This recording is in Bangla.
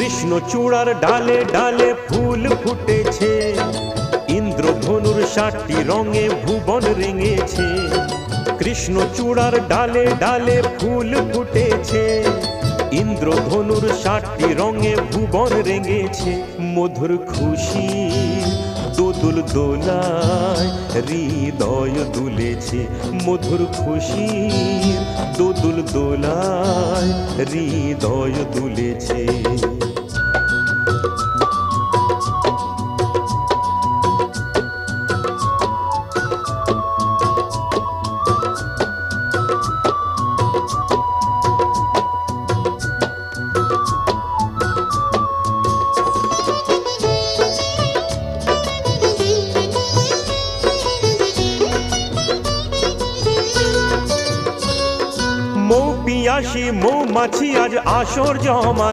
কৃষ্ণচূড়ার ডালে ডালে ফুল ফুটেছে, ইন্দ্রধনুর 7টি রঙে ভুবন রেঙেছে। কৃষ্ণচূড়ার ডালে ডালে ফুল ফুটেছে, ইন্দ্রধনুর 7টি রঙে ভুবন রেঙেছে। মধুর খুশি দোদুল দোলায় হৃদয় দুলেছে, মধুর খুশি দোদুল দোলায় হৃদয় দুলেছে। মৌ পিয়াসী মৌমাছি আজ আসর জমায়,